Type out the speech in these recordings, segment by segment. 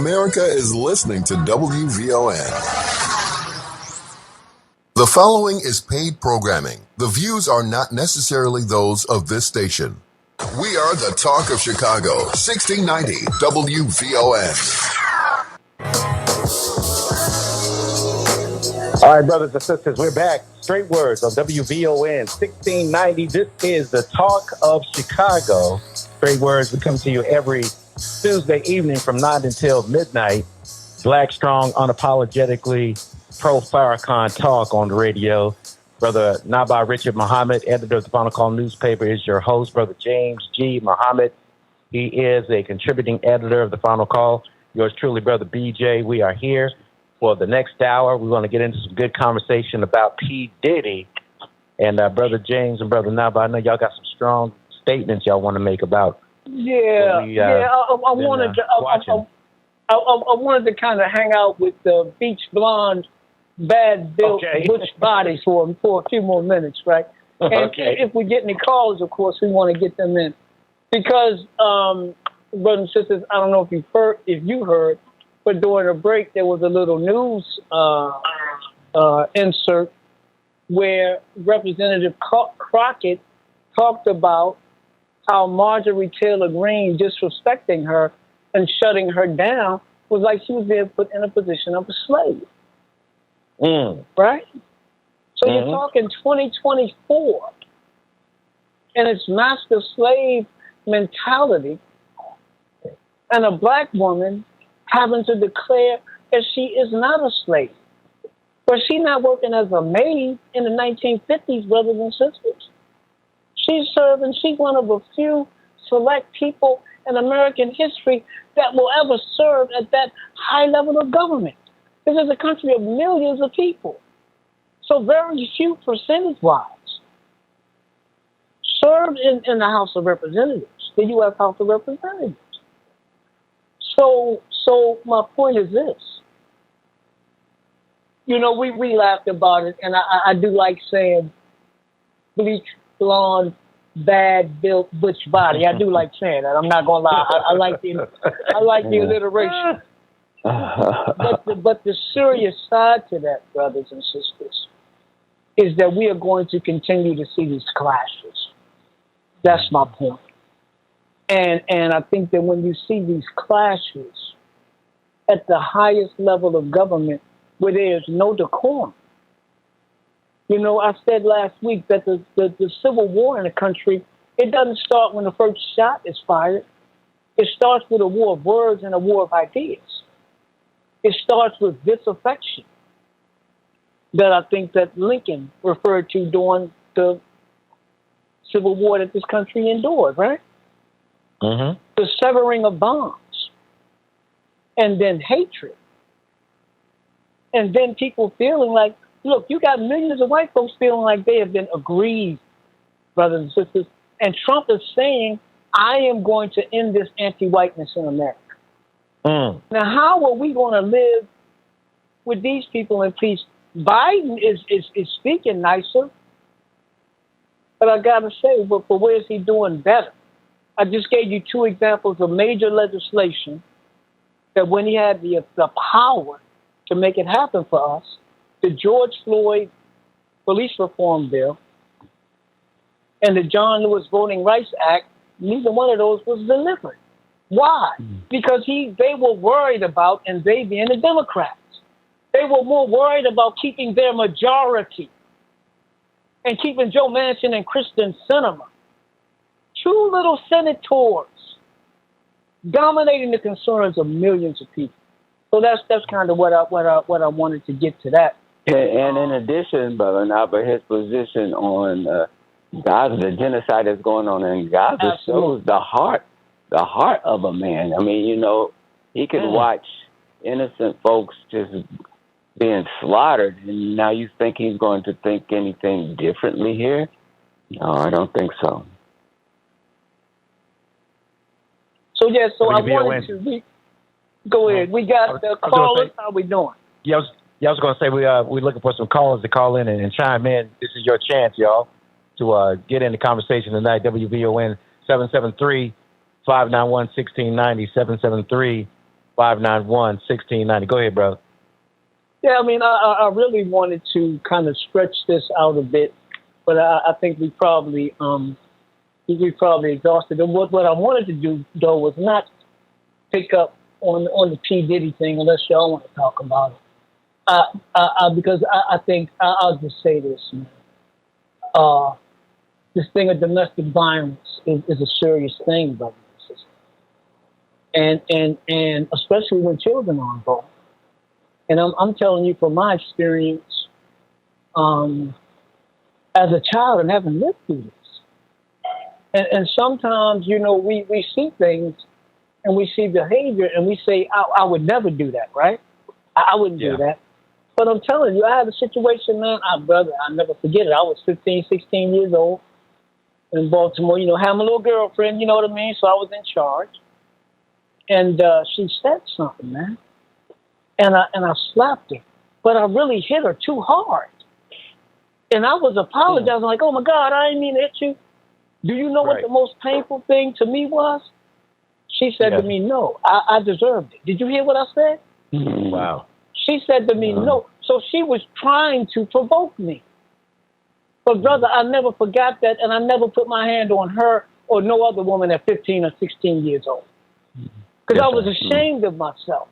America is listening to WVON. The following is paid programming. The views are not necessarily those of this station. We are the talk of Chicago, 1690 WVON. All right, brothers and sisters, we're back. Straight words on WVON 1690. This is the talk of Chicago. Straight words, we come to you every Tuesday evening from 9 until midnight. Black, strong, unapologetically pro-Farrakhan talk on the radio. Brother Naba'a Richard Muhammad, editor of the Final Call newspaper, is your host. Brother James G. Muhammad, he is a contributing editor of the Final Call. Yours truly, Brother BJ. We are here for the next hour. We want to get into some good conversation about P. Diddy. And Brother James and Brother Naba'a, I know y'all got some strong statements y'all want to make about. I wanted to kind of hang out with the beach blonde, bad-built butch bodies for a few more minutes, right? And if we get any calls, of course, we want to get them in. Because, brothers and sisters, I don't know if you heard, but during a break, there was a little news insert where Representative Crockett talked about how Marjorie Taylor Greene disrespecting her and shutting her down was like she was being put in a position of a slave. Right? So you're talking 2024, and it's master-slave mentality, and a black woman having to declare that she is not a slave. But she's not working as a maid in the 1950s, brothers and sisters. She's serving, she's one of a few select people in American history that will ever serve at that high level of government. This is a country of millions of people. So very few percentage-wise served in the House of Representatives, the U.S. House of Representatives. So my point is this. You know, we laughed about it, and I do like saying bleach, blonde, bad-built butch body. I do like saying that. I'm not gonna lie. I like the alliteration. But the serious side to that, brothers and sisters, is that we are going to continue to see these clashes. That's my point. And I think that when you see these clashes at the highest level of government where there's no decorum. You know, I said last week that the civil war in the country, it doesn't start when the first shot is fired. It starts with a war of words and a war of ideas. It starts with disaffection that I think that Lincoln referred to during the Civil War that this country endured, right? The severing of bonds, and then hatred, and then people feeling like, look, you got millions of white folks feeling like they have been aggrieved, brothers and sisters, and Trump is saying, I am going to end this anti-whiteness in America. Now, how are we going to live with these people in peace? Biden is speaking nicer, but I got to say, but where is he doing better? I just gave you two examples of major legislation that when he had the power to make it happen for us, the George Floyd Police Reform Bill and the John Lewis Voting Rights Act, neither one of those was delivered. Why? Because they were worried about, and they being the Democrats, they were more worried about keeping their majority and keeping Joe Manchin and Kristen Sinema, two little senators, dominating the concerns of millions of people. So that's kind of what I wanted to get to that. And in addition, Brother Naba'a, his position on Gaza, the genocide that's going on in Gaza, shows the heart of a man. I mean, you know, he could watch innocent folks just being slaughtered, and now you think he's going to think anything differently here? No, I don't think so. So I wanted to go ahead. We got the callers. How we doing? I was going to say we're looking for some callers to call in and chime in. This is your chance, y'all, to get in the conversation tonight. WVON 773-591-1690, 591-1690. Go ahead, brother. Yeah, I mean, I really wanted to kind of stretch this out a bit, but I think we probably exhausted it. What I wanted to do though was not pick up on the P Diddy thing unless y'all want to talk about it. Because I think I'll just say this, man. This thing of domestic violence is a serious thing, brothers and sisters, and especially when children are involved. And I'm telling you from my experience, as a child and having lived through this. And sometimes, we see things and we see behavior and we say, I would never do that, right? I wouldn't do that. But I'm telling you, I had a situation, man, brother, I'll never forget it. I was 15, 16 years old in Baltimore, had my little girlfriend, you know what I mean? So I was in charge. And she said something, man. And I slapped her. But I really hit her too hard. And I was apologizing, like, oh, my God, I didn't mean to hit you. Do you know what the most painful thing to me was? She said to me, no, I deserved it. Did you hear what I said? Wow. She said to me, no. So she was trying to provoke me. But, brother, I never forgot that, and I never put my hand on her or no other woman at 15 or 16 years old. Because I was ashamed of myself.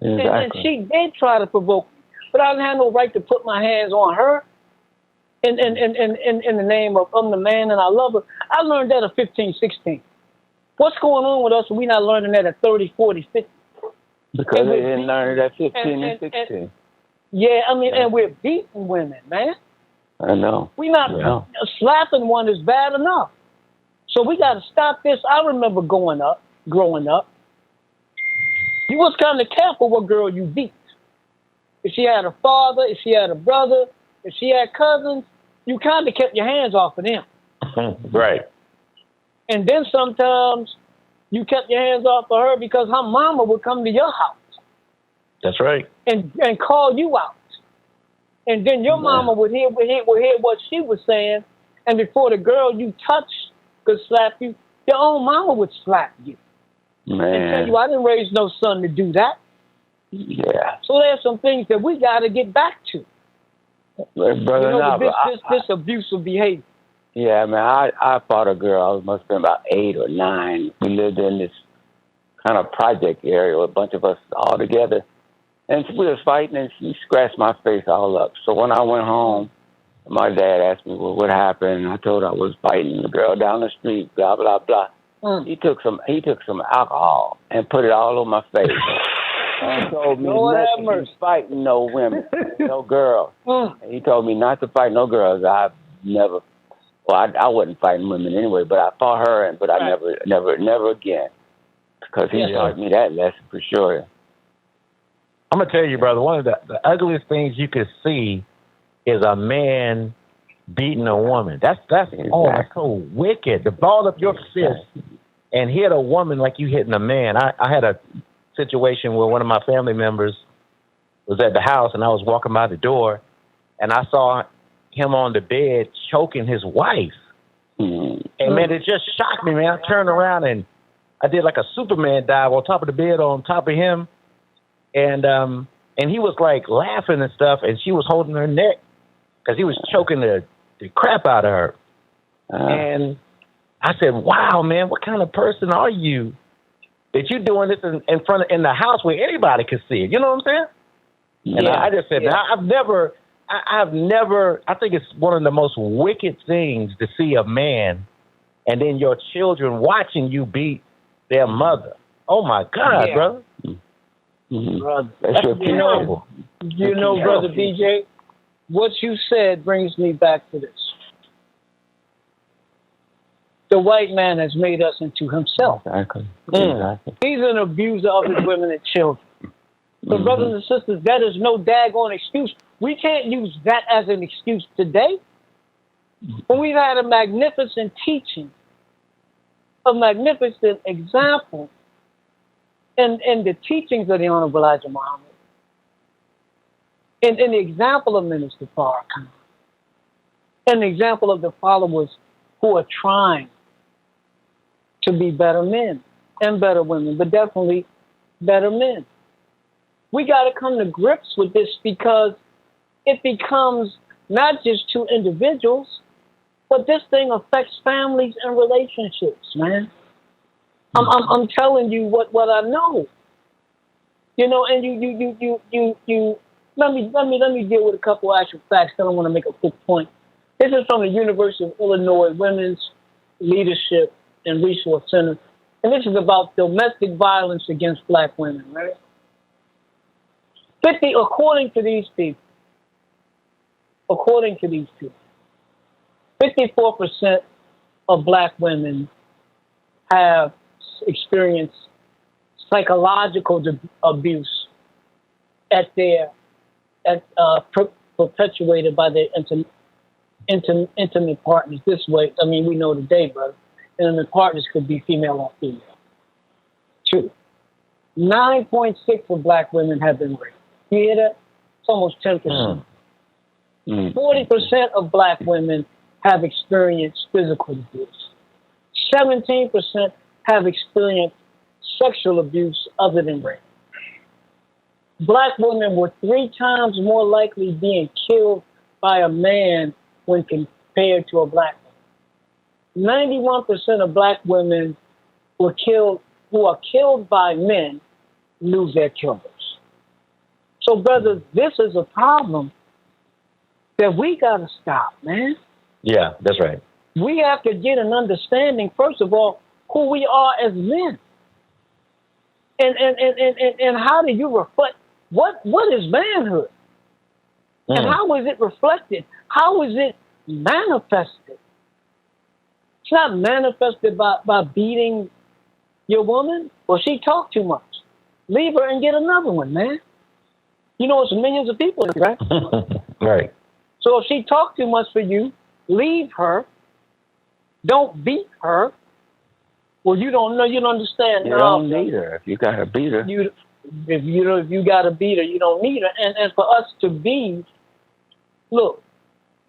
Exactly. And she did try to provoke me. But I didn't have no right to put my hands on her in the name of I'm the man and I love her. I learned that at 15, 16. What's going on with us when we're not learning that at 30, 40, 50? Because they didn't learn it at 15 and 16. Yeah, I mean, and we're beating women, man. I know. We not slapping one is bad enough. So we got to stop this. I remember growing up, you was kind of careful what girl you beat. If she had a father, if she had a brother, if she had cousins, you kind of kept your hands off of them. Right. And then sometimes you kept your hands off of her because her mama would come to your house. That's right. And call you out. And then your mama would hear what she was saying. And before the girl you touched could slap you, your own mama would slap you. Man. And tell you, I didn't raise no son to do that. Yeah. So there's some things that we got to get back to. Brother, this abusive behavior. Yeah, man, I fought a girl. I must have been about 8 or 9. We lived in this kind of project area with a bunch of us all together. And we was fighting, and she scratched my face all up. So when I went home, my dad asked me, well, what happened? I told her I was fighting the girl down the street, blah, blah, blah. He took some alcohol and put it all on my face. And told me not to be fighting no women, no girls. He told me not to fight no girls. I wasn't fighting women anyway, but I fought her, but I never again. Because he taught me that lesson for sure. I'm going to tell you, brother, one of the ugliest things you could see is a man beating a woman. That's so wicked. To ball up your fist and hit a woman like you hitting a man. I had a situation where one of my family members was at the house, and I was walking by the door, and I saw him on the bed choking his wife. And, man, it just shocked me, man. I turned around, and I did like a Superman dive on top of the bed on top of him. And he was like laughing and stuff, and she was holding her neck because he was choking the crap out of her. And I said, "Wow, man, what kind of person are you that you doing this in the house where anybody could see it?" You know what I'm saying? And I just said, I've never. I think it's one of the most wicked things to see a man, and then your children watching you beat their mother. Oh my God, brother. Brother, you know, brother DJ, what you said brings me back to this. The white man has made us into himself. Exactly. He's an abuser of his women and children. So, brothers and sisters, that is no daggone excuse. We can't use that as an excuse today. When we've had a magnificent teaching, a magnificent example, in the teachings of the Honorable Elijah Muhammad, in the example of Minister Farrakhan, and the example of the followers who are trying to be better men and better women, but definitely better men. We got to come to grips with this because it becomes not just two individuals, but this thing affects families and relationships, man. I'm telling you what I know. You know, and you let me deal with a couple actual facts. I don't want to make a quick point. This is from the University of Illinois Women's Leadership and Resource Center, and this is about domestic violence against black women, right? According to these people, 54% of black women have experienced psychological abuse perpetuated by their intimate partners. This way, I mean, we know today, brother, intimate partners could be female or female. 2, 9.6 of black women have been raped. You hear that? It's almost 10%. 40% of black women have experienced physical abuse. 17% have experienced sexual abuse other than rape. Black women were 3 times more likely being killed by a man when compared to a black woman. 91% of black women who are killed by men lose their killers. So, brothers, this is a problem that we got to stop, man. Yeah, that's right. We have to get an understanding, first of all, who we are as men. And how do you reflect? What is manhood? And how is it reflected? How is it manifested? It's not manifested by beating your woman. Well, she talked too much. Leave her and get another one, man. You know, it's millions of people, right? Right. So if she talked too much for you, leave her. Don't beat her. Well, you don't know. You don't understand. You don't need her. If you got to beat her. If you got to beat her, you don't need her. And for us to be, look,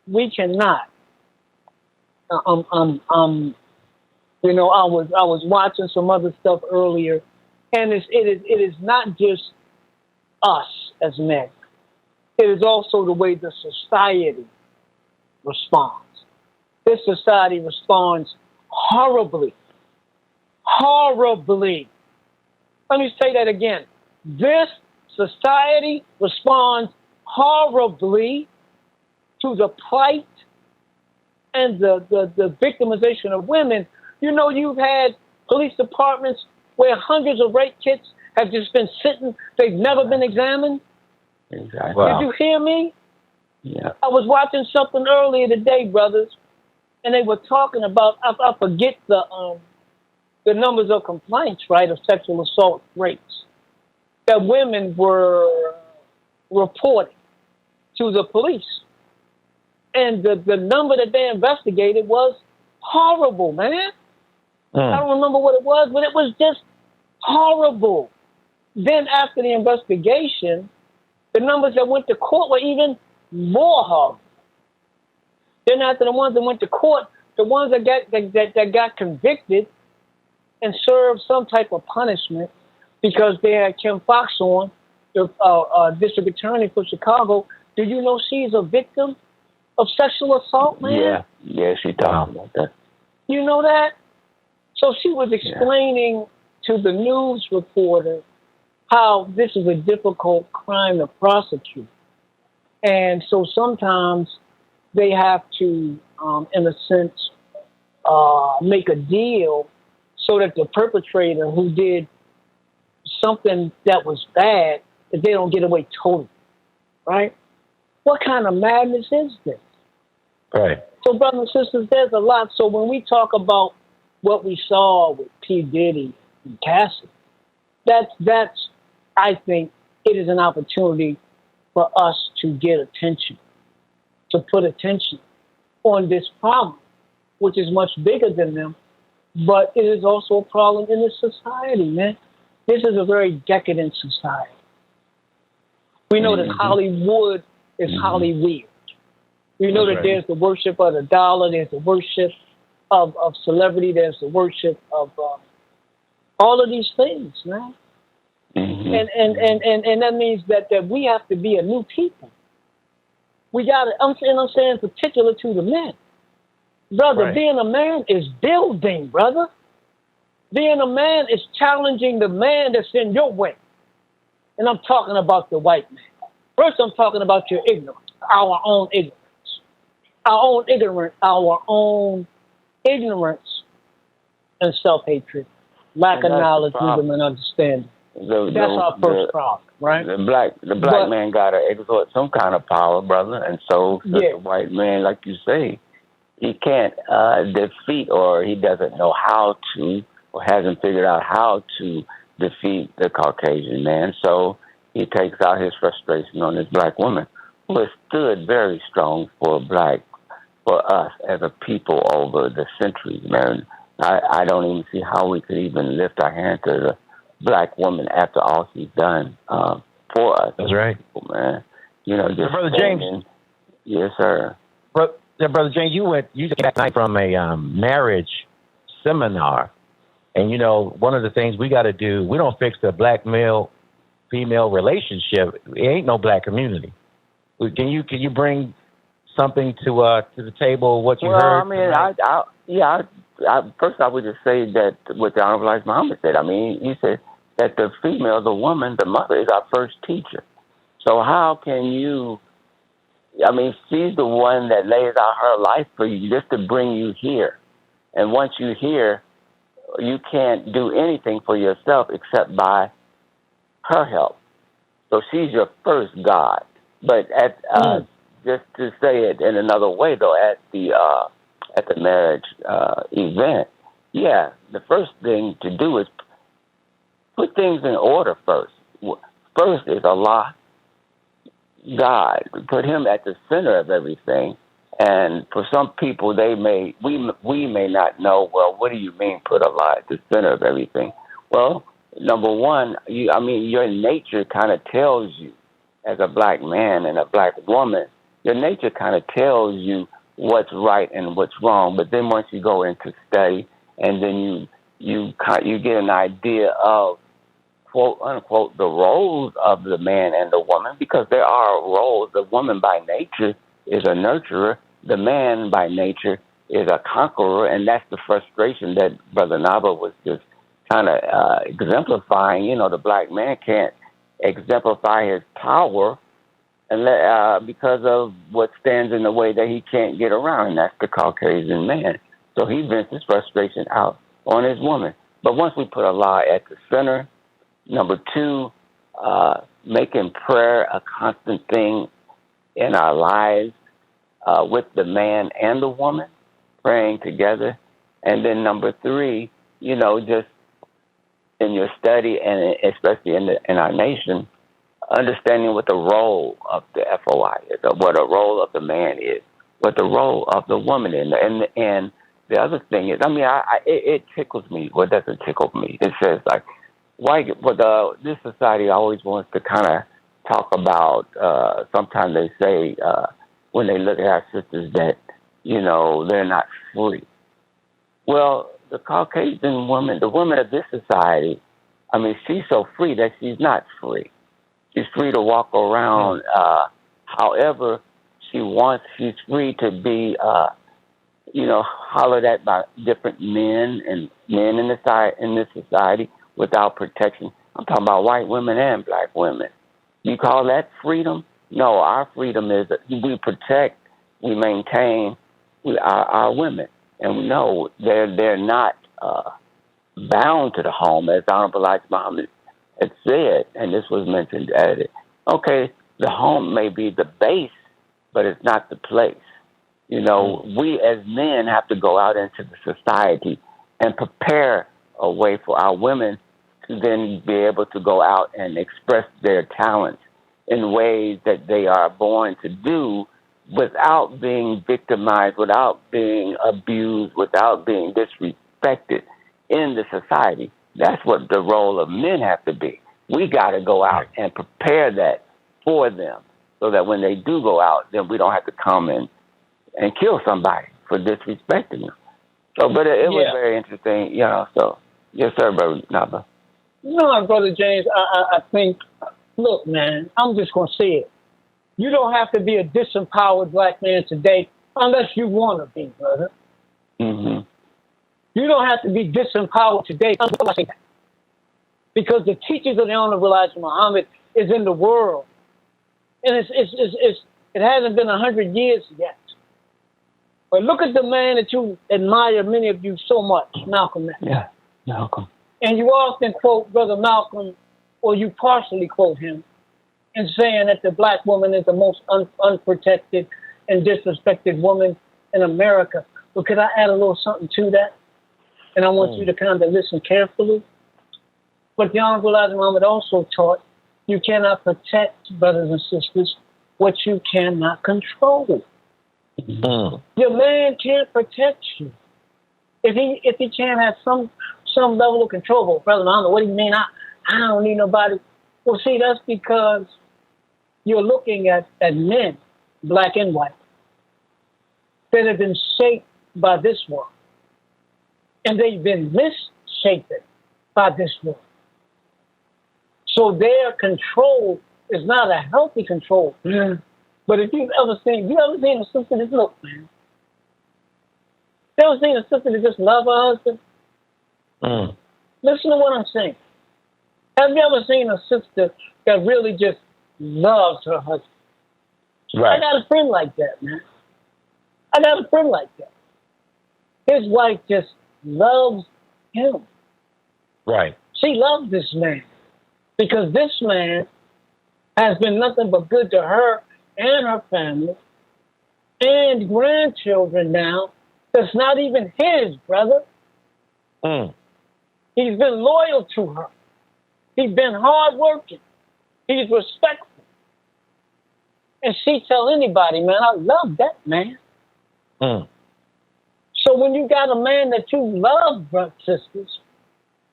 we cannot. You know, I was watching some other stuff earlier, and it is not just us as men. It is also the way the society responds. This society responds horribly. Horribly. Let me say that again. This society responds horribly to the plight and the victimization of women. You know, you've had police departments where hundreds of rape kits have just been sitting. They've never been examined. Exactly. Wow. Did you hear me? Yeah. I was watching something earlier today, brothers, and they were talking about, I forget the numbers of complaints, right, of sexual assault rapes that women were reporting to the police. And the number that they investigated was horrible, man. I don't remember what it was, but it was just horrible. Then after the investigation, the numbers that went to court were even more horrible. Then after the ones that went to court, the ones that got convicted and served some type of punishment because they had Kim Foxx on, the district attorney for Chicago. Do you know she's a victim of sexual assault, man? Yeah, she talked about that. You know that? So she was explaining to the news reporter how this is a difficult crime to prosecute. And so sometimes they have to, in a sense, make a deal so that the perpetrator who did something that was bad, that they don't get away totally, right? What kind of madness is this? Right. So, brothers and sisters, there's a lot. So when we talk about what we saw with P. Diddy and Cassie, that's I think it is an opportunity for us to get attention, to put attention on this problem, which is much bigger than them, but it is also a problem in this society, man. This is a very decadent society. We know that Hollywood is Hollyweird. We know that there's the worship of the dollar, there's the worship of celebrity, there's the worship of all of these things, man. Mm-hmm. And that means that we have to be a new people. We got to, I'm saying particular to the men. Brother, Right. being a man is building, brother. Being a man is challenging the man that's in your way. And I'm talking about the white man. First, I'm talking about your ignorance, our own ignorance. Our own ignorance and self-hatred, lack of knowledge, wisdom, and understanding. That's our first problem, right? The black man got to exert some kind of power, brother. And so the white man, like you say, he can't defeat, or he doesn't know how to, or hasn't figured out how to defeat the Caucasian man. So he takes out his frustration on this black woman, who has stood very strong for us as a people over the centuries, man. I don't even see how we could even lift our hand to the black woman after all she's done for us. That's right, people, man. You know, just Brother James. Yes, sir. Brother James, you just came back from a marriage seminar, and you know one of the things we got to do, we don't fix the black male female relationship. It ain't no black community. Can you bring something to the table? What you heard? I mean, first I would just say that what the Honorable Elijah Muhammad said. I mean, he said that the female, the woman, the mother is our first teacher. So how can you? I mean, she's the one that lays out her life for you just to bring you here. And once you're here, you can't do anything for yourself except by her help. So she's your first God. But just to say it in another way, though, at the marriage event, the first thing to do is put things in order first. First is Allah, God. Put him at the center of everything. And for some people, we may not know, well, what do you mean put Allah at the center of everything? Well, number one, your nature kind of tells you, as a black man and a black woman, your nature kind of tells you what's right and what's wrong. But then once you go into study, and then you get an idea of, quote unquote, the roles of the man and the woman, because there are roles. The woman by nature is a nurturer. The man by nature is a conqueror, and that's the frustration that Brother Naba'a was just kind of exemplifying. You know, the black man can't exemplify his power because of what stands in the way that he can't get around, and that's the Caucasian man. So he vents his frustration out on his woman. But once we put Allah at the center, number two, making prayer a constant thing in our lives with the man and the woman, praying together. And then number three, just in your study, and especially in our nation, understanding what the role of the FOI is, or what the role of the man is, what the role of the woman is. And the other thing is, it tickles me. Well, it doesn't tickle me. It says, like, this society always wants to kind of talk about, sometimes they say, when they look at our sisters, that, they're not free. Well, the Caucasian woman, the woman of this society, she's so free that she's not free. She's free to walk around however she wants. She's free to be, hollered at by different men in this society without protection. I'm talking about white women and black women. You call that freedom? No, our freedom is that we protect, we maintain our women. And we know they're not bound to the home, as Honorable Elijah Muhammad had said, and this was mentioned at it. Okay, the home may be the base, but it's not the place. We as men have to go out into the society and prepare a way for our women to then be able to go out and express their talents in ways that they are born to do without being victimized, without being abused, without being disrespected in the society. That's what the role of men have to be. We got to go out and prepare that for them so that when they do go out, then we don't have to come in and kill somebody for disrespecting them. So, but it was very interesting, So, yes, sir, Brother Naba'a. No, Brother James, I think, look, man, I'm just going to say it. You don't have to be a disempowered black man today unless you want to be, brother. Mm-hmm. You don't have to be disempowered today because the teachings of the Honorable Elijah Muhammad is in the world. And it hasn't been 100 years yet. But look at the man that you admire, many of you, so much, Malcolm X. Yeah, Malcolm. And you often quote Brother Malcolm, or you partially quote him, in saying that the black woman is the most unprotected and disrespected woman in America. But could I add a little something to that? And I want you to kind of listen carefully. But the Honorable Elijah Muhammad also taught you cannot protect, brothers and sisters, what you cannot control. Your man can't protect you. If he can't have some level of control, well, Brother Muhammad, what do you mean? I don't need nobody. Well, see, that's because you're looking at men, black and white, that have been shaped by this world. And they've been misshapen by this world. So their control is not a healthy control. But if you've ever seen a sister that, look, man, you ever seen a sister that just love her husband? Listen to what I'm saying. Have you ever seen a sister that really just loves her husband? Right. I got a friend like that, man. I got a friend like that. His wife just loves him. Right. She loves this man because this man has been nothing but good to her and her family and grandchildren now. That's not even his, brother. He's been loyal to her. He's been hardworking. He's respectful. And she tell anybody, man, I love that man. So when you got a man that you love, brothers and sisters,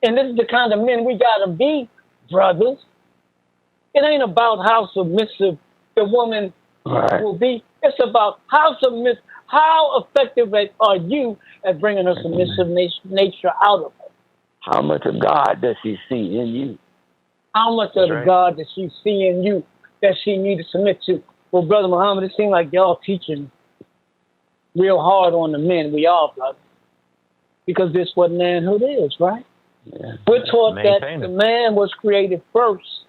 and this is the kind of men we got to be, brothers, it ain't about how submissive the woman will be. It's about how effective are you at bringing her submissive nature out of her. How much of God does she see in you? How much of the God does she see in you that she need to submit to? Well, Brother Muhammad, it seems like y'all teaching real hard on the men. We are, brother. Because this is what manhood is, right? Yeah. We're taught that the man was created first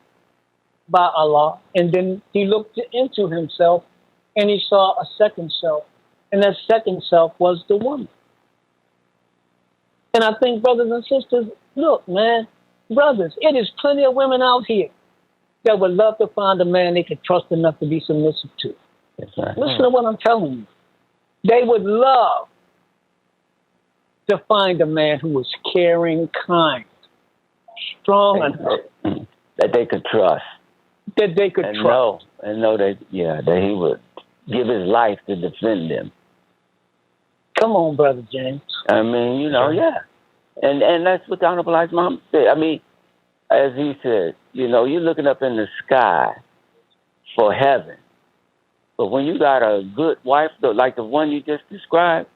by Allah, and then he looked into himself, and he saw a second self, and that second self was the woman. And I think, brothers and sisters, look, man, brothers, it is plenty of women out here that would love to find a man they could trust enough to be submissive to. Listen to what I'm telling you. They would love to find a man who was caring, kind, strong enough. That they could trust. That they could trust. Know that he would give his life to defend them. Come on, Brother James. I mean, And that's what the Honorable Elijah Muhammad said. I mean, as he said, you're looking up in the sky for heaven. But when you got a good wife, like the one you just described,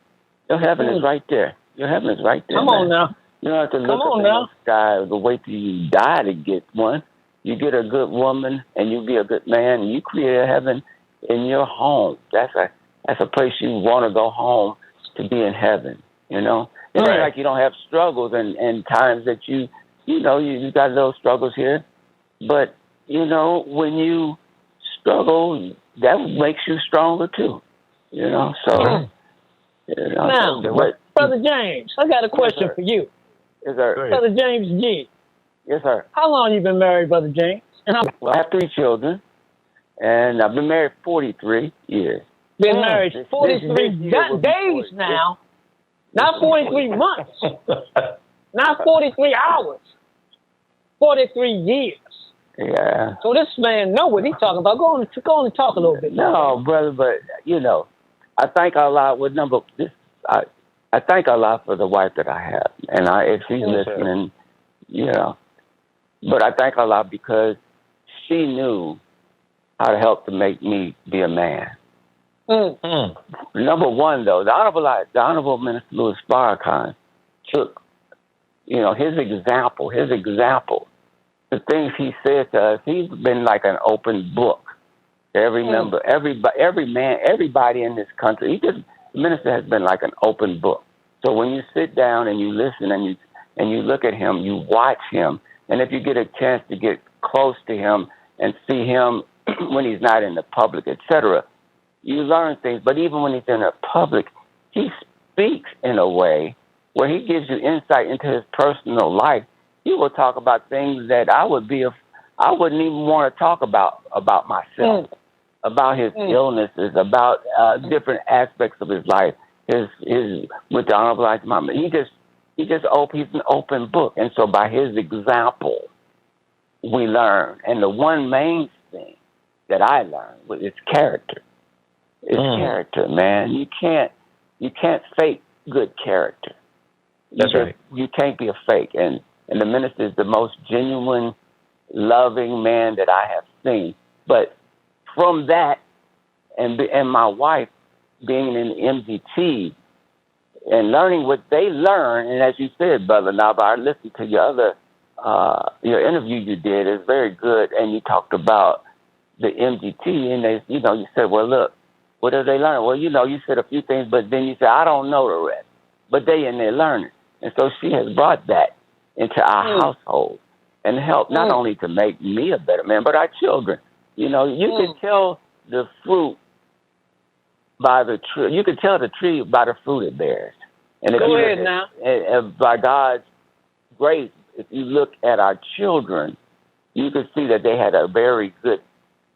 your heaven is right there. Your heaven is right there. Come on now. You don't have to look up in the sky or wait till you die to get one. You get a good woman and you be a good man, and you create a heaven in your home. That's a place you want to go home to be in heaven. It ain't like you don't have struggles and times that you got little struggles here. But, when you struggle, that makes you stronger too. So. Now, Brother James, I got a question for you. Yes, sir. Brother James G. Yes, sir. How long you been married, Brother James? Well, I have 3 children, and I've been married 43 years. Been married 43 days now. Not 43 months. Not 43 hours. 43 years. Yeah. So this man know what he's talking about. Go on and talk a little bit. No, brother, but I thank Allah with I thank Allah for the wife that I have, and if she's listening, But I thank Allah because she knew how to help to make me be a man. Number one, though, the Honorable Minister Louis Farrakhan took, his example the things he said to us, he's been like an open book. Every member, every man, everybody in this country, the minister has been like an open book. So when you sit down and you listen and you look at him, you watch him, and if you get a chance to get close to him and see him when he's not in the public, etc., you learn things. But even when he's in the public, he speaks in a way where he gives you insight into his personal life. He will talk about things that I wouldn't even want to talk about myself, about his illnesses, about different aspects of his life. His with the Honorable Elijah Muhammad. He's an open book, and so by his example, we learn. And the one main thing that I learned was his character. His character, man. You can't fake good character. That's right. You can't be a fake. And the minister is the most genuine, loving man that I have seen. But from that, and my wife being in MGT and learning what they learn, and as you said, Brother Naba'a, I listened to your interview you did. It's very good, and you talked about the MGT, and you said, well, look, what do they learn? Well, you said a few things, but then you said, I don't know the rest. But they in there learning. And so she has brought that into our household and helped not only to make me a better man, but our children. You can tell the fruit by the tree. You can tell the tree by the fruit it bears. And if Go ahead now. By God's grace, if you look at our children, you can see that they had a very good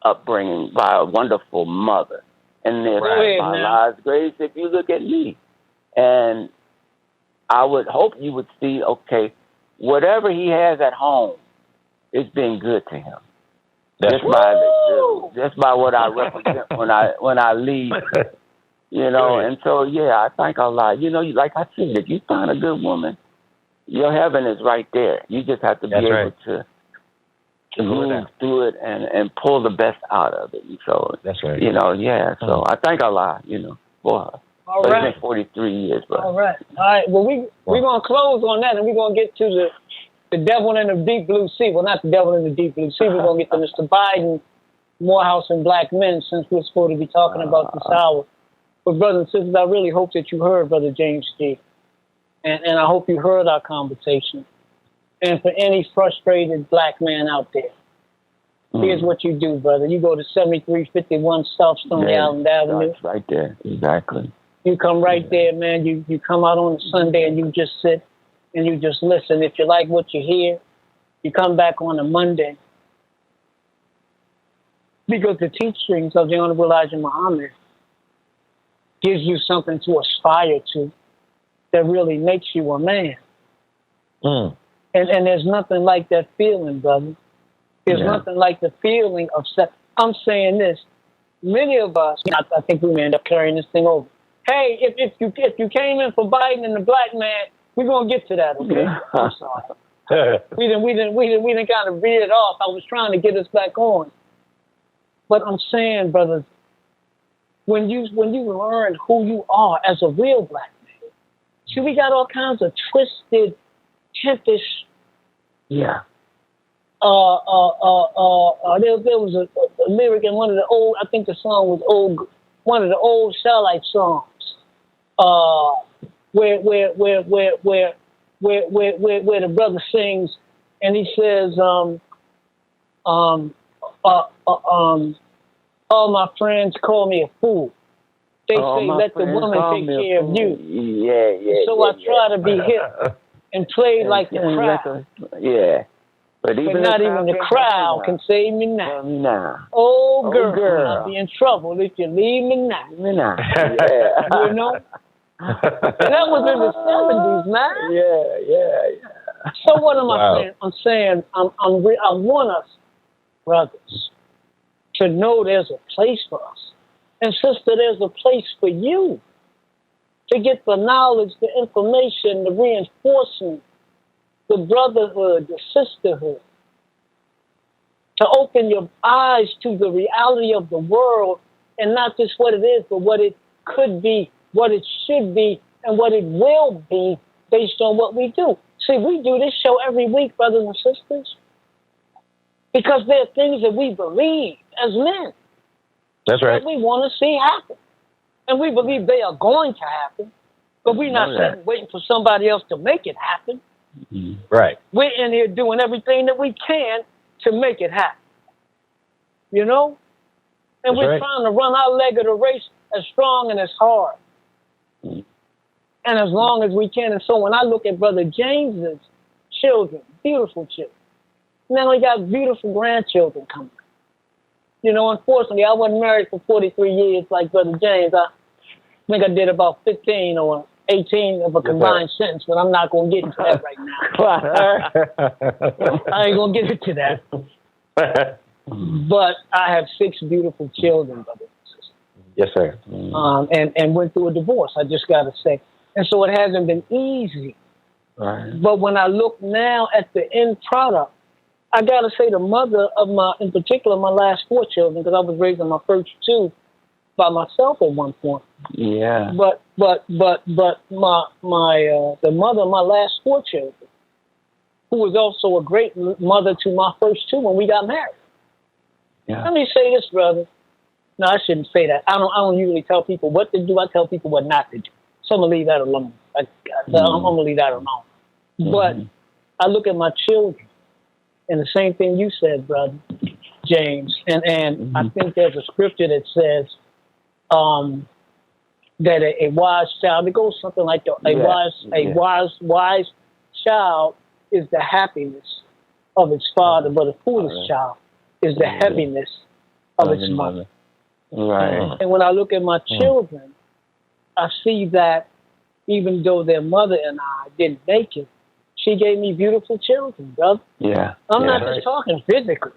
upbringing by a wonderful mother. And then by God's grace, if you look at me, and I would hope you would see, okay, whatever he has at home, it's been good to him. Just by what I represent when I leave, And so I thank Allah. Like I said, if you find a good woman, your heaven is right there. You just have to be able to move through it and pull the best out of it. And so that's right. So I thank Allah. For her. All so right. It's been 43 years, bro. All right. Well, we're gonna close on that, and we're gonna get to the devil in the deep blue sea. Well, not the devil in the deep blue sea. We're gonna get to Mr. Biden, Morehouse, and black men, since we're supposed to be talking about this hour. But brothers and sisters, I really hope that you heard Brother James G. And I hope you heard our conversation. And for any frustrated black man out there, here's what you do, brother. You go to 7351 South Stone Island Avenue. That's right there. Exactly. You come right there, man. You come out on a Sunday and you just sit and you just listen. If you like what you hear, you come back on a Monday. Because the teachings of the Honorable Elijah Muhammad gives you something to aspire to that really makes you a man. And there's nothing like that feeling, brother. There's nothing like the feeling of sex. I'm saying this. Many of us, I think we may end up carrying this thing over. Hey, if you came in for Biden and the black man, we're gonna get to that, okay? I'm sorry. we didn't kind of veer it off. I was trying to get us back on. But I'm saying, brothers, when you learn who you are as a real black man, see, we got all kinds of twisted, pimpish. Yeah. There was a lyric in one of the old, I think the song was old, one of the old Starlight songs, where the brother sings and he says, all my friends call me a fool. They say let the woman take care of you. Yeah. So I try to be hip and play like the crowd. Yeah. But not even the crowd can save me now. Oh, girl, I'll be in trouble if you leave me now. Yeah. You know? That was in the 70s, man. Yeah. So what am I saying? I'm saying I want us, brothers, to know there's a place for us. And sister, there's a place for you to get the knowledge, the information, the reinforcement, the brotherhood, the sisterhood, to open your eyes to the reality of the world, and not just what it is, but what it could be, what it should be, and what it will be based on what we do. See, we do this show every week, brothers and sisters. Because there are things that we believe as men. That's right. That we want to see happen. And we believe they are going to happen. But we're not sitting waiting for somebody else to make it happen. Right. We're in here doing everything that we can to make it happen. You know? And we're trying to run our leg of the race as strong and as hard. And as long as we can. And so when I look at Brother James's children, beautiful children, now we got beautiful grandchildren coming. You know, unfortunately, I wasn't married for 43 years like Brother James. I think I did about 15 or 18 of a combined sentence, but I'm not going to get into that right now. I ain't going to get into that. But I have 6 beautiful children, brother. Yes, sir. And went through a divorce, I just got to say. And so it hasn't been easy. Right. But when I look now at the end product, I got to say the mother of in particular, my last 4 children, because I was raising my first 2 by myself at one point. Yeah. But the mother of my last 4 children, who was also a great mother to my first 2 when we got married. Yeah. Let me say this, brother. No, I shouldn't say that. I don't usually tell people what to do. I tell people what not to do. So I'm gonna leave that alone. I'm gonna leave that alone. But I look at my children, and the same thing you said, brother James. And I think there's a scripture that says that a wise child. It goes something like wise child is the happiness of its father, but a foolish child is the heaviness of its mother. Right. And when I look at my children, I see that even though their mother and I didn't make it, she gave me beautiful children, brother. Yeah. I'm not just talking physically.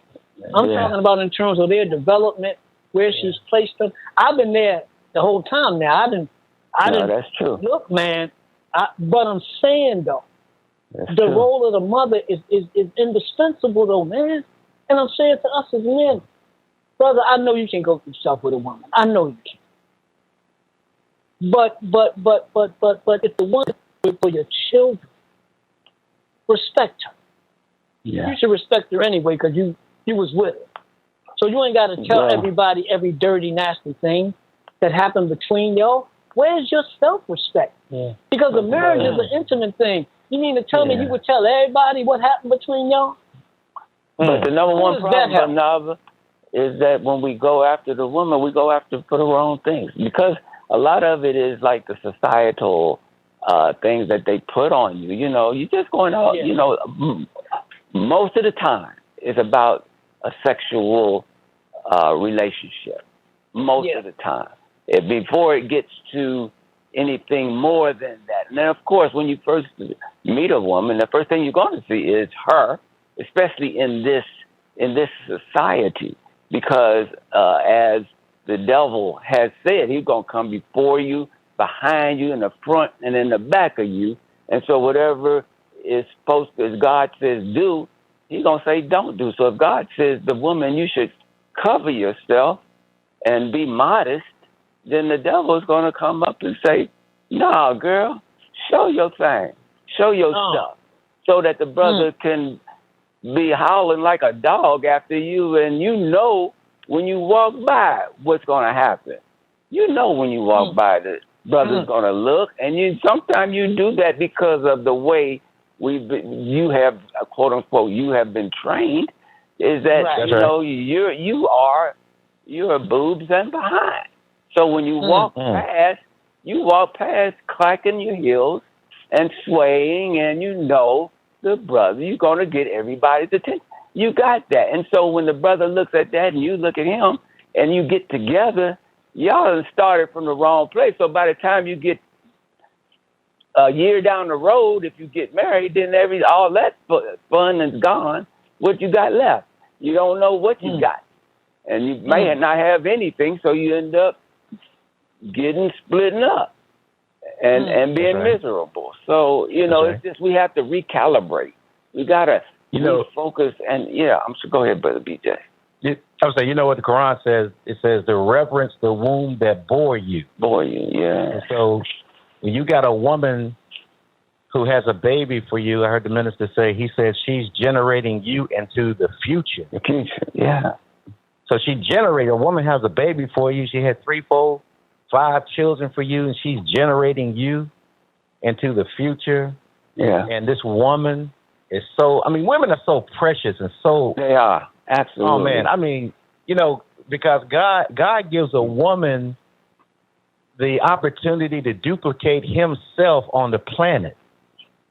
I'm talking about in terms of their development, where she's placed them. I've been there the whole time now. That's true. Look, man, but I'm saying, though, that's the true. role of the mother is indispensable, though, man. And I'm saying to us as men, brother, I know you can go through stuff with a woman. I know you can. But if the one for your children, respect her. Yeah. You should respect her anyway because you was with her. So you ain't got to tell everybody every dirty, nasty thing that happened between y'all. Where's your self-respect? Yeah. Because a marriage is an intimate thing. You mean to tell me you would tell everybody what happened between y'all? But the number one problem, Nava, is that when we go after the woman, we go after for the wrong things. Because a lot of it is like the societal things that they put on you. You know, you're just going out, you know, most of the time it's about a sexual relationship. Most of the time. Before it gets to anything more than that. And then, of course, when you first meet a woman, the first thing you're going to see is her, especially in this society, because as the devil has said, he's going to come before you, behind you, in the front, and in the back of you. And so whatever is supposed to, as God says, do, he's going to say don't do. So if God says the woman, you should cover yourself and be modest, then the devil is going to come up and say, no, girl, show your thing. Show your stuff. So that the brother can be howling like a dog after you, and you know when you walk by what's going to happen. You know when you walk by the brother's going to look, and sometimes you do that because of the way you have, quote unquote, you have been trained, is that, know, you're boobs and behind. So when you walk past clacking your heels and swaying, and you know the brother, you're going to get everybody's attention. You got that. And so when the brother looks at that and you look at him and you get together, y'all done started from the wrong place. So by the time you get a year down the road, if you get married, then all that fun is gone. What you got left? You don't know what you got. And you may not have anything, so you end up splitting up and being miserable. So, it's just we have to recalibrate. We got to refocus. And, go ahead, Brother BJ. I would say, you know what the Quran says? It says to reverence the womb that bore you. Bore you, yeah. And so when you got a woman who has a baby for you, I heard the minister say, he said she's generating you into the future. The future, yeah. So she generated, a woman has a baby for you. She had 3, 4, 5 children for you, and she's generating you into the future. Yeah. And this woman is so, I mean, women are so precious and so. They are, absolutely. Oh, man, I mean, you know, because God gives a woman the opportunity to duplicate himself on the planet.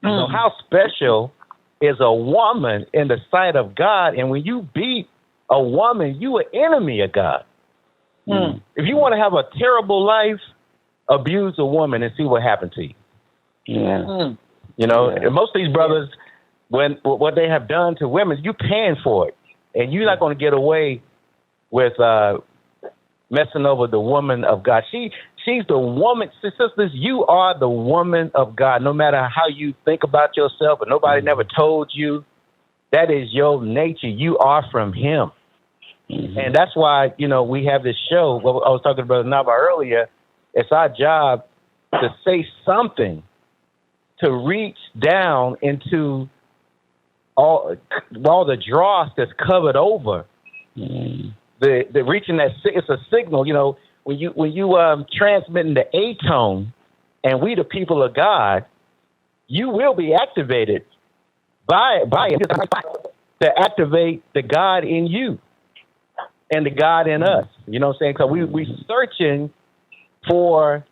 You know, how special is a woman in the sight of God? And when you beat a woman, you an enemy of God. If you want to have a terrible life, abuse a woman and see what happens to you. Yeah. You know, and most of these brothers, when what they have done to women, you paying for it. And you're not going to get away with messing over the woman of God. She's the woman. Sisters, you are the woman of God. No matter how you think about yourself, and nobody never told you, that is your nature. You are from him. And that's why, you know, we have this show. Well, I was talking to Brother Naba'a earlier. It's our job to say something, to reach down into all the dross that's covered over. The reaching that, it's a signal, you know, when you transmitting the A tone, and we the people of God, you will be activated by it to activate the God in you and the God in us. You know what I'm saying? Because we searching for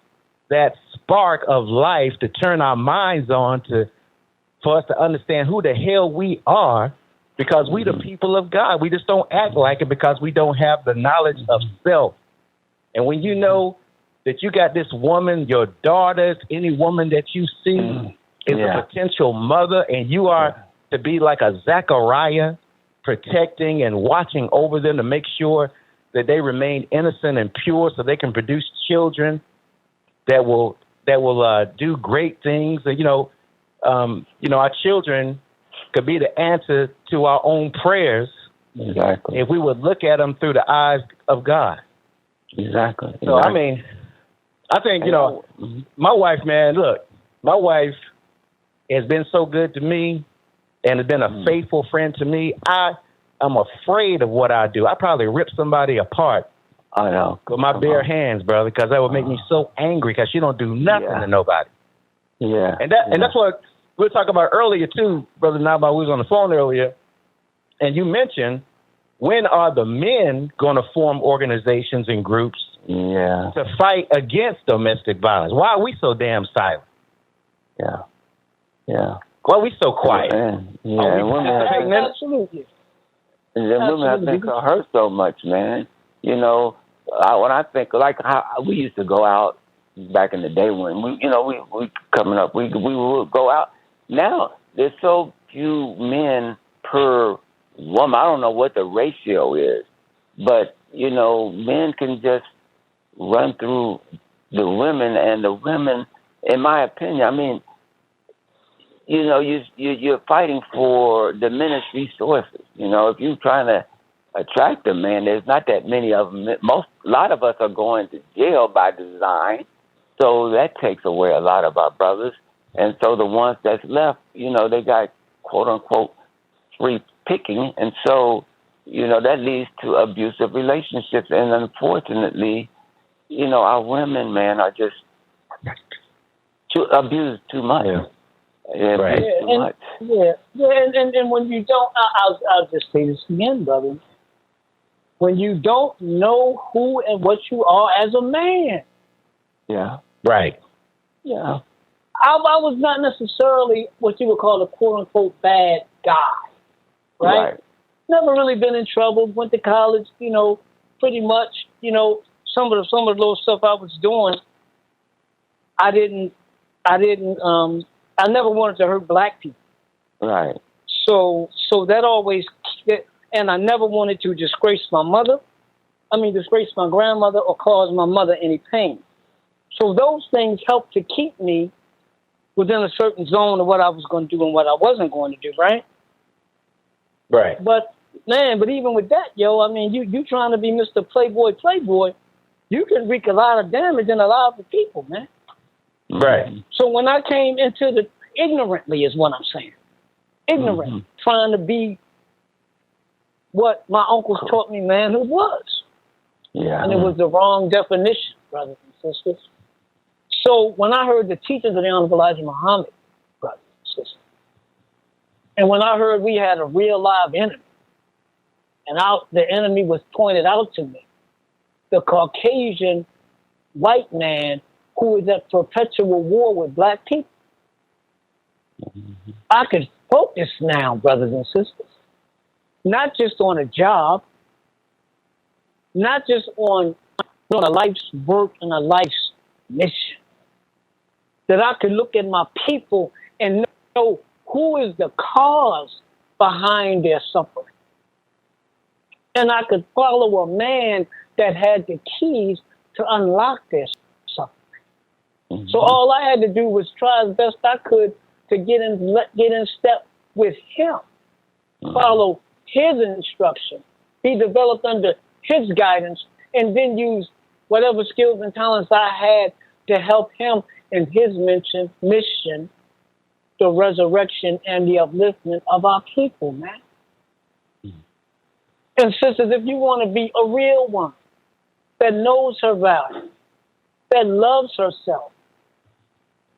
that spark of life to turn our minds on for us to understand who the hell we are, because we the people of God. We just don't act like it because we don't have the knowledge of self. And when you know that you got this woman, your daughters, any woman that you see is a potential mother, and you are to be like a Zechariah, protecting and watching over them to make sure that they remain innocent and pure so they can produce children that will do great things. And, you know, our children could be the answer to our own prayers if we would look at them through the eyes of God. Exactly. So, I mean, I think, you know, my wife, man, look, my wife has been so good to me and has been a faithful friend to me. I'm afraid of what I do. I probably rip somebody apart. I know. With my bare hands, brother, because that would make me so angry because she don't do nothing to nobody. Yeah. And that's what we were talking about earlier, too, Brother Naba'a. We was on the phone earlier, and you mentioned, when are the men going to form organizations and groups to fight against domestic violence? Why are we so damn silent? Yeah. Yeah. Why are we so quiet? Yeah. Absolutely. And then women have been hurt so much, man. You know, when I think, like how we used to go out back in the day when we coming up, we would go out. Now there's so few men per woman. I don't know what the ratio is, but you know, men can just run through the women, and the women, in my opinion, I mean, you know, you're fighting for diminished resources. You know, if you're trying to attract a man, there's not that many of them. A lot of us are going to jail by design, so that takes away a lot of our brothers. And so the ones that's left, you know, they got quote unquote free picking, and so you know that leads to abusive relationships. And unfortunately, you know, our women, man, are just abused too much. And when you don't, I'll just say this again, brother. When you don't know who and what you are as a man. Yeah. Right. Yeah. I was not necessarily what you would call a quote unquote bad guy. Right? Never really been in trouble, went to college, you know, pretty much, you know, some of the little stuff I was doing, I never wanted to hurt black people. Right. So that always, and I never wanted to disgrace my grandmother or cause my mother any pain. So those things helped to keep me within a certain zone of what I was going to do and what I wasn't going to do, right? Right. But even with that, I mean, you trying to be Mr. Playboy, you can wreak a lot of damage in a lot of people, man. Right. So when I came into ignorantly is what I'm saying. Ignorant, trying to be what my uncles taught me manhood was. Yeah. And it was the wrong definition, brothers and sisters. So when I heard the teachings of the Honorable Elijah Muhammad, brothers and sisters, and when I heard we had a real live enemy, and the enemy was pointed out to me, the Caucasian white man who is at perpetual war with black people. I could focus now, brothers and sisters, not just on a job, not just on a life's work and a life's mission, that I could look at my people and know who is the cause behind their suffering. And I could follow a man that had the keys to unlock their suffering. So all I had to do was try as best I could to get in step with him, follow his instruction, be developed under his guidance, and then use whatever skills and talents I had to help him in his mission, the resurrection and the upliftment of our people, man. And sisters, if you want to be a real one that knows her value, that loves herself,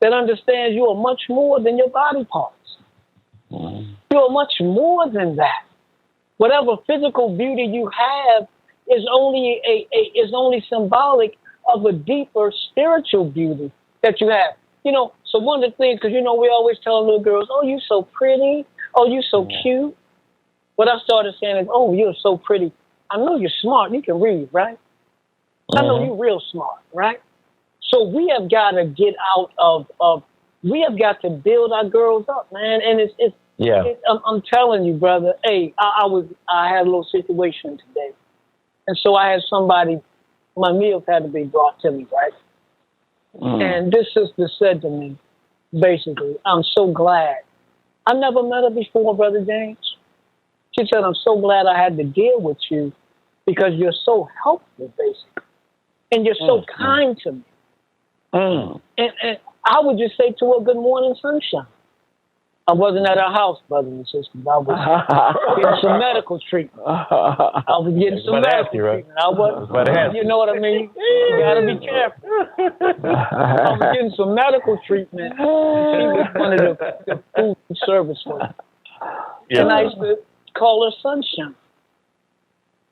that understands you are much more than your body parts. You are much more than that. Whatever physical beauty you have is only symbolic of a deeper spiritual beauty that you have. You know, so one of the things, because, you know, we always tell little girls, oh, you so pretty. Oh, you so cute. What I started saying is, oh, you're so pretty. I know you're smart. You can read, right? I know you're real smart, right? So we have got to get out of we have got to build our girls up, man. And I'm telling you, brother, hey, I had a little situation today. And so I had somebody, my meals had to be brought to me, right? And this sister said to me, basically, I'm so glad. I never met her before, Brother James. She said, I'm so glad I had to deal with you because you're so helpful, basically. And you're so kind to me. And I would just say to her, good morning, sunshine. I wasn't at her house, brothers and sisters. I was getting some medical treatment. I was getting some medical treatment. I was, you know what I mean? You got to be careful. I was getting some medical treatment. And she was one of the food service workers. And I used to call her Sunshine.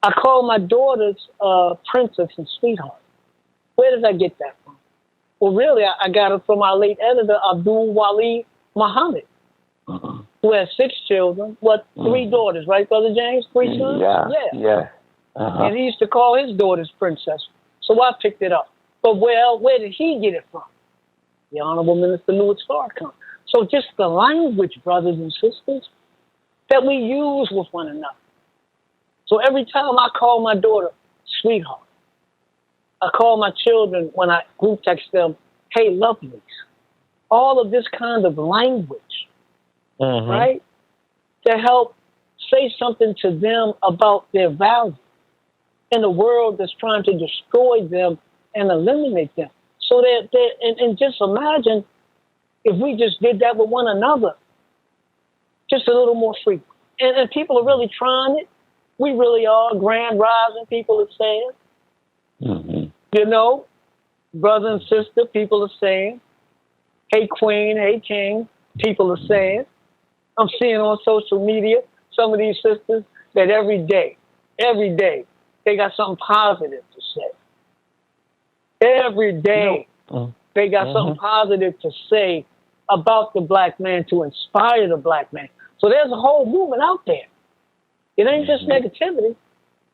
I call my daughters Princess and Sweetheart. Where did I get that from? Well, really, I got it from our late editor, Abdul Wali Muhammad, who has 6 children, 3 daughters, right, Brother James? 3 sons? Yeah. And he used to call his daughters Princess. So I picked it up. But where did he get it from? The Honorable Minister Louis Farrakhan. So just the language, brothers and sisters, that we use with one another. So every time I call my daughter sweetheart, I call my children when I group text them, hey, lovelies. All of this kind of language, right? To help say something to them about their value in a world that's trying to destroy them and eliminate them. So and just imagine if we just did that with one another, just a little more frequent. And people are really trying it. We really are. Grand rising, people are saying. You know, brother and sister, people are saying. Hey, queen, hey, king, people are saying. I'm seeing on social media some of these sisters that every day, they got something positive to say. Every day, they got something positive to say about the black man to inspire the black man. So there's a whole movement out there. It ain't just negativity.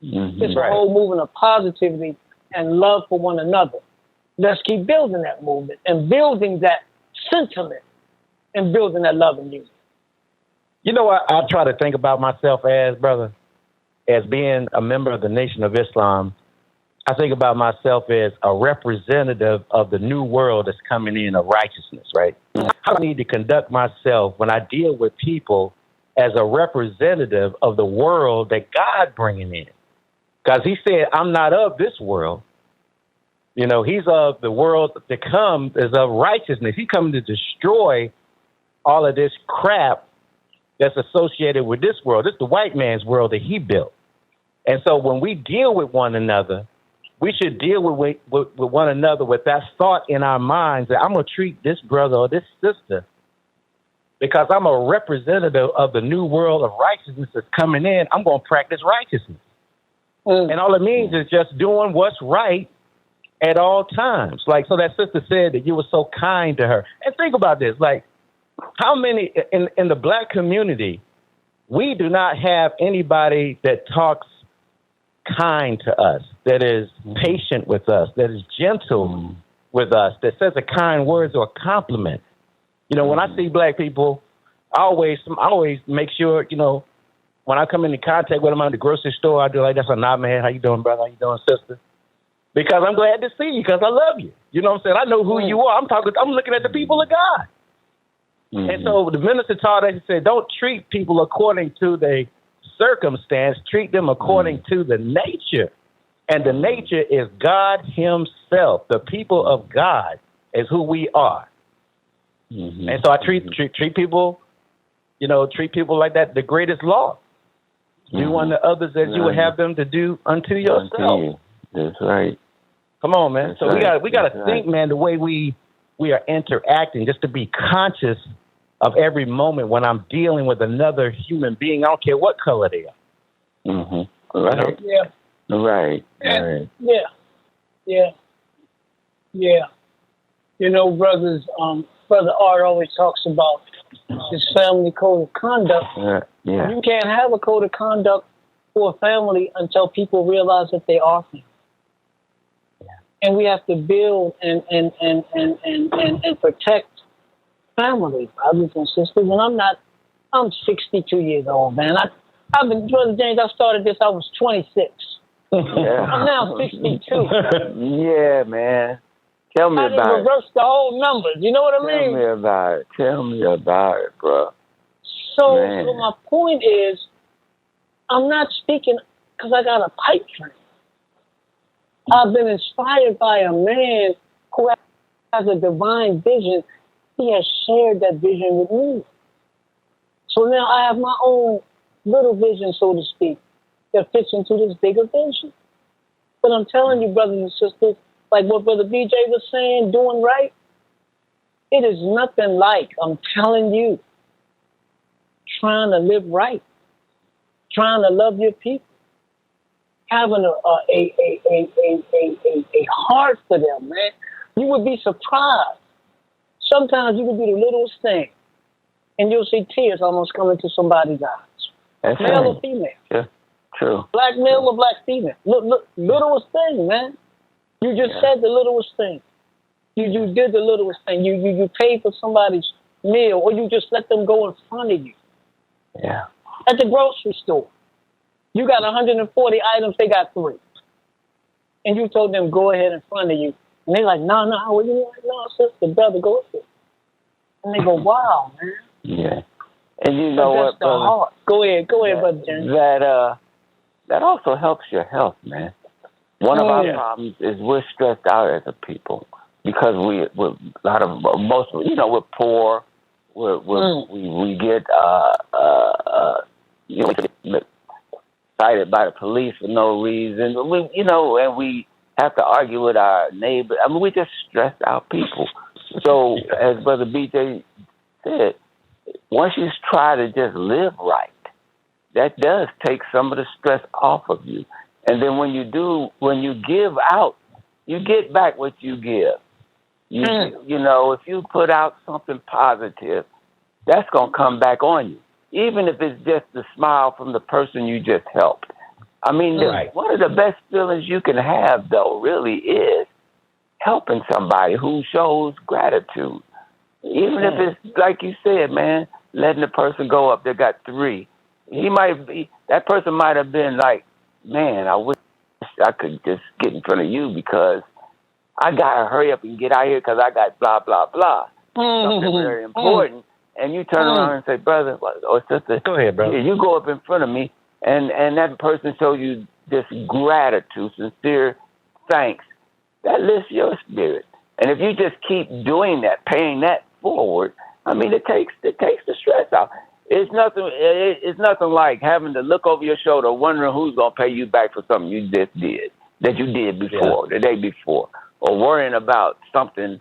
It's a whole movement of positivity and love for one another. Let's keep building that movement and building that sentiment and building that love and unity. You know what I try to think about myself as, brother, as being a member of the Nation of Islam. I think about myself as a representative of the new world that's coming in of righteousness, right? I need to conduct myself when I deal with people as a representative of the world that God bringing in. Because he said, I'm not of this world. You know, he's of the world to come is of righteousness. He's coming to destroy all of this crap that's associated with this world. This is the white man's world that he built. And so when we deal with one another, we should deal with one another with that thought in our minds that I'm going to treat this brother or this sister because I'm a representative of the new world of righteousness that's coming in. I'm going to practice righteousness. And all it means is just doing what's right at all times. Like, so that sister said that you were so kind to her. And think about this, like, how many in the black community, we do not have anybody that talks kind to us, that is patient with us, that is gentle with us, that says a kind words or a compliment. You know, when I see black people, I always make sure, you know, when I come into contact with them at the grocery store, I do like, that's a nod, man. How you doing, brother? How you doing, sister? Because I'm glad to see you because I love you. You know what I'm saying? I know who you are. I'm looking at the people of God. And so the minister taught us, he said, don't treat people according to the circumstance, treat them according to the nature. And the nature is God himself. The people of God is who we are. And so I treat people, you know, treat people like that, the greatest law. Do unto others as you would have them to do unto yourself. That's right. Come on, man. That's so right. we got to think, man, the way we are interacting, just to be conscious of every moment when I'm dealing with another human being. I don't care what color they are. Right. Yeah. Right. Right. Yeah. You know, Brother Art always talks about this family code of conduct. You can't have a code of conduct for a family until people realize that they are family. And we have to build and protect family, brothers and sisters. And I'm 62 years old, man. I've been, Brother James, I started this, I was 26. I'm now 62. Yeah, man. Tell me about it. I didn't reverse the whole numbers. You know what I mean? Tell me about it, bro. So my point is, I'm not speaking because I got a pipe dream. I've been inspired by a man who has a divine vision. He has shared that vision with me. So now I have my own little vision, so to speak, that fits into this bigger vision. But I'm telling you, brothers and sisters, like what Brother BJ was saying, doing right, it is nothing like, I'm telling you, trying to live right, trying to love your people, having a heart for them, man. You would be surprised. Sometimes you can do the littlest thing, and you'll see tears almost coming to somebody's eyes. That's male right. or female. Yeah, true. Black male or black female. Look, littlest thing, man. You just said the littlest thing. You did the littlest thing. You paid for somebody's meal, or you just let them go in front of you. Yeah. At the grocery store, you got 140 items, they got 3. And you told them, go ahead in front of you. And they're like, no, well, you like, no, sister, brother, go ahead. And they go, wow, man. Yeah. And you know what, brother? Heart. Go ahead, Brother James. That also helps your health, man. One of our problems is we're stressed out as a people because we're poor. We get cited by the police for no reason. And we have to argue with our neighbor. I mean, we just stressed out people. So, as Brother BJ said, once you try to just live right, that does take some of the stress off of you. And then when you give out, you get back what you give. You know, if you put out something positive, that's going to come back on you, even if it's just the smile from the person you just helped. I mean, one of the best feelings you can have, though, really is helping somebody who shows gratitude. Even if it's, like you said, man, letting the person go up, they got 3. That person might have been like, man, I wish I could just get in front of you because I got to hurry up and get out here because I got blah, blah, blah. Something very important. And you turn around and say, brother or sister, go ahead, brother. You go up in front of me, and that person shows you this gratitude, sincere thanks. That lifts your spirit. And if you just keep doing that, paying that forward, I mean, it takes the stress out. It's nothing. It's nothing like having to look over your shoulder, wondering who's gonna pay you back for something you just did, that you did before, the day before, or worrying about something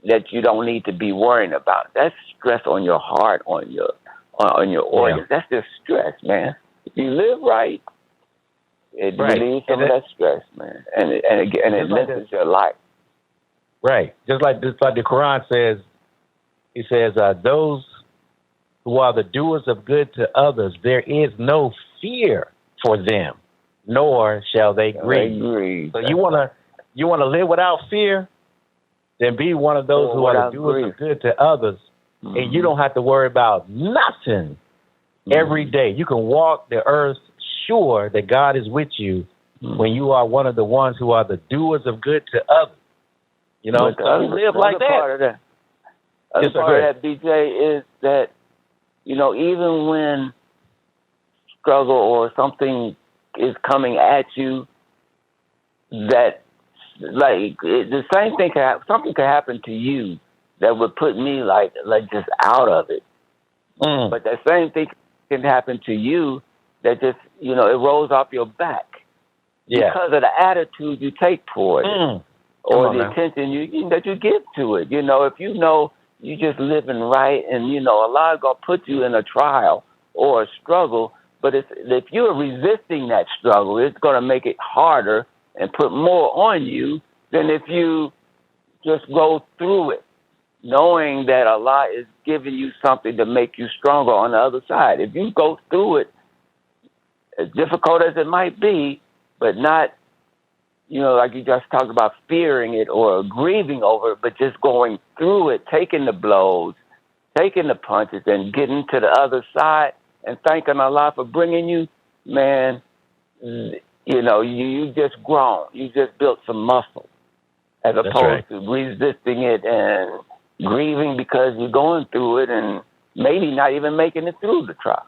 that you don't need to be worrying about. That's stress on your heart, on your organs. That's just stress, man. If you live right, it relieves some of that stress, man, and it lessens your life. Right, just like the Quran says. He says, "Those who are the doers of good to others, there is no fear for them, nor shall they grieve." So you wanna live without fear, then be one of those who are the doers of good to others, and you don't have to worry about nothing every day. You can walk the earth sure that God is with you when you are one of the ones who are the doers of good to others. You know, so live like that. Other part of that, BJ, is that, you know, even when struggle or something is coming at you, that, like, the same thing can happen. Something can happen to you that would put me, like just out of it. But that same thing can happen to you that just, you know, it rolls off your back because of the attitude you take toward it or the attention that you give to it. You know, if you know you just living right and, you know, Allah is going to put you in a trial or a struggle, but if you're resisting that struggle, it's going to make it harder and put more on you than if you just go through it, knowing that Allah is giving you something to make you stronger on the other side. If you go through it, as difficult as it might be, but not, you know, like you just talked about fearing it or grieving over it, but just going through it, taking the blows, taking the punches, and getting to the other side and thanking Allah for bringing you, man, you know, you just grown. You just built some muscle as opposed to resisting it and grieving because you're going through it and maybe not even making it through the trial.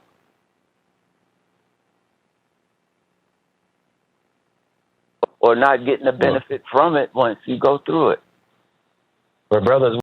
Or not getting the benefit from it once you go through it. But brothers,